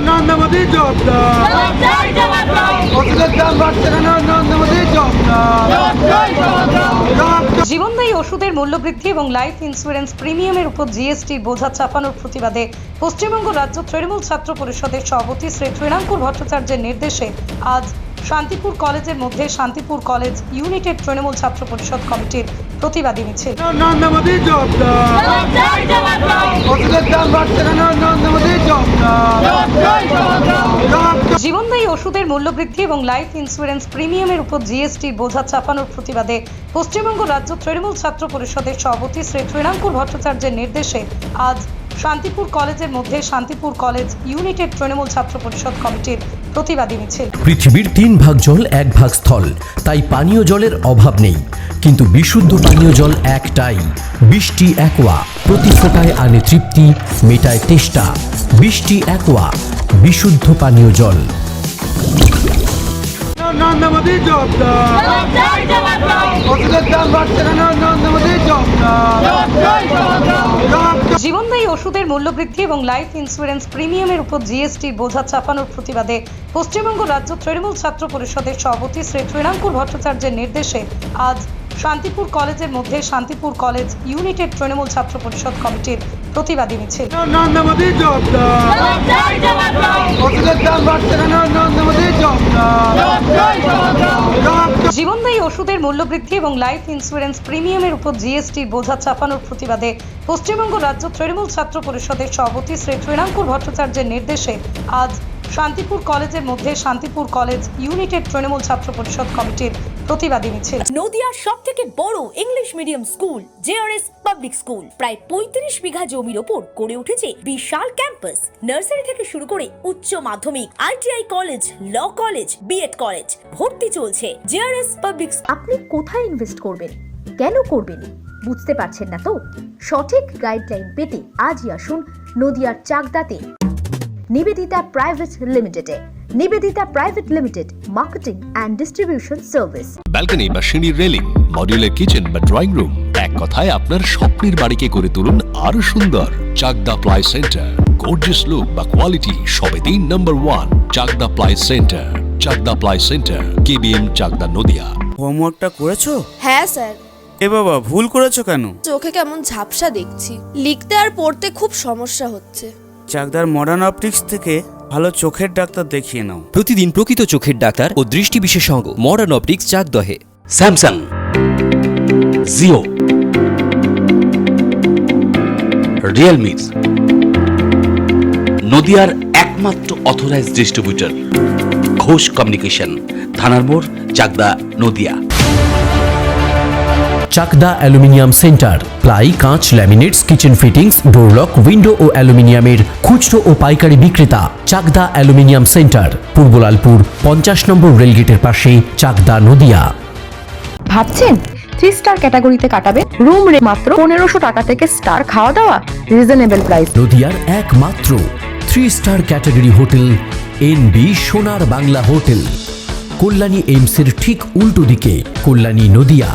নরেন্দ্র মোদী জবাবদার, ওষুধের দাম বাড়ছে কেন? নরেন্দ্র মোদী জবাবদার। জীবনদায়ী ওষুধের মূল্যবৃদ্ধি এবং লাইফ ইন্স্যুরেন্স প্রিমিয়ামের উপর জিএসটির বোঝা চাপানোর প্রতিবাদে পশ্চিমবঙ্গ রাজ্য তৃণমূল ছাত্র পরিষদের সভাপতি শ্রী তৃণাঙ্কুর ভট্টাচার্যের নির্দেশে আজ শান্তিপুর কলেজের মধ্যে শান্তিপুর কলেজ ইউনিটেড তৃণমূল ছাত্র পরিষদ কমিটির প্রতিবাদী মিছিল। নরেন্দ্র মোদী জবাবদার, ওষুধের দাম বাড়ছে কেন? নরেন্দ্র মোদী জবাবদার। জীবনদায়ী ওষুধের মূল্যবৃদ্ধি এবং লাইফ ইন্স্যুরেন্স প্রিমিয়ামের উপর জিএসটির বোঝা চাপানোর প্রতিবাদে পশ্চিমবঙ্গ রাজ্য তৃণমূল ছাত্র পরিষদের সভাপতি শ্রী তৃণাঙ্কুর ভট্টাচার্যের নির্দেশে আজ শান্তিপুর কলেজের মধ্যে শান্তিপুর কলেজ ইউনিটেড তৃণমূল ছাত্র পরিষদ কমিটির প্রতিবাদী মিছিল। পৃথিবীর 3 ভাগ জল 1 ভাগ স্থল, তাই পানীয় জলের অভাব নেই, কিন্তু বিশুদ্ধ পানীয় জল একটাই, বৃষ্টি অ্যাকোয়া। প্রতি ফোঁটায় আনে তৃপ্তি, মেটায় তেষ্টা। বৃষ্টি অ্যাকোয়া, বিশুদ্ধ পানীয় জল। নরেন্দ্র মোদী জবাবদার, ওষুধের দাম বাড়ছে কেন? নরেন্দ্র মোদী জবাবদার। জীবনদায়ী ওষুধের মূল্যবৃদ্ধি এবং লাইফ ইন্স্যুরেন্স প্রিমিয়ামের উপর জিএসটির বোঝা চাপানোর প্রতিবাদে পশ্চিমবঙ্গ রাজ্য তৃণমূল ছাত্র পরিষদের সভাপতি শ্রী তৃণাঙ্কুর ভট্টাচার্যের নির্দেশে আজ শান্তিপুর কলেজের মধ্যে শান্তিপুর কলেজ ইউনিটেড তৃণমূল ছাত্র পরিষদ কমিটির প্রতিবাদী মিছিল। নরেন্দ্র মোদী জবাবদার, ওষুধের দাম বাড়ছে কেন? নরেন্দ্র মোদী জবাবদার। জীবনদায়ী ওষুধের মূল্যবৃদ্ধি এবং লাইফ ইন্স্যুরেন্স প্রিমিয়ামের উপর জিএসটির বোঝা চাপানোর প্রতিবাদে পশ্চিমবঙ্গ রাজ্য তৃণমূল ছাত্র পরিষদের সভাপতি শ্রী তৃণাঙ্কুর ভট্টাচার্যের নির্দেশে আজ শান্তিপুর কলেজের মধ্যে শান্তিপুর কলেজ ইউনিটেড তৃণমূল ছাত্র পরিষদ কমিটির প্রতিবাদী মিছিল। নদিয়ার সব থেকে বড় English medium school JRS public school প্রায় 35 বিঘা জমির ওপর গড়ে উঠেছে বিশাল ক্যাম্পাস। নার্সারি থেকে শুরু করে উচ্চ মাধ্যমিক, ITI college, law college, BEd college, ভর্তি চলছে। JRS public. আপনি কোথায় ইনভেস্ট করবেন, কেন করবেন বুঝতে পারছেন না তো? সঠিক গাইডলাইন পেতে আজই আসুন নদিয়ার চাকদাতে নিবেদিতা প্রাইভেট লিমিটেডে। Nivedita private limited, marketing and distribution service. Balcony বা সিঁড়ির রেলিং, মডিউলার কিচেন বা ড্রয়িং রুম, এক কথায় আপনার স্বপ্নের বাড়িকে করে তুলুন আরো সুন্দর। Chakdaha ply centre, gorgeous look বা কোয়ালিটি সবেতেই number 1। Chakdaha ply centre, Chakdaha ply centre, KBM Chakdaha Nadia. হোমওয়ার্কটা করেছো? হ্যাঁ স্যার। এ বাবা, ভুল করেছো কেন? চোখে কেমন ঝাপসা দেখছি, লিখতে আর পড়তে খুব সমস্যা হচ্ছে। চাকদার মডার্ন অপটিক্স থেকে ভালো চোখের ডাক্তার দেখিয়ে নাও। প্রতিদিন প্রকৃত চোখের ডাক্তার ও দৃষ্টি বিশেষজ্ঞ মডার্ন অপটিক্স চাকদহে। স্যামসাং, জিও, রিয়েলমি, নদিয়ার একমাত্র অথরাইজড ডিস্ট্রিবিউটর ঘোষ কমিউনিকেশন, থানার মোড়, Chakdaha, Nadia. Chakdaha aluminium centre, ply, কাঁচ, laminates, kitchen fittings, door lock, window ও অ্যালুমিনিয়ামের খুচরো ও পাইকারি বিক্রেতা। চাকদা অ্যালুমিনিয়াম সেন্টার, পূর্বলালপুর 50 নম্বর রেলগেটের পাশে, চাকদা, নদিয়া। ভাবছেন 3 স্টার ক্যাটাগরিতে কাটাবে? রুম রে মাত্র 1500 টাকা থেকে স্টার, খাওয়া দাওয়া রিজনেবল প্রাইস। নদিয়ার একমাত্র 3 স্টার ক্যাটাগরি হোটেল এনবি সোনার বাংলা হোটেল, কল্যাণী এইমসের ঠিক উল্টো দিকে, কল্যাণী, নদিয়া।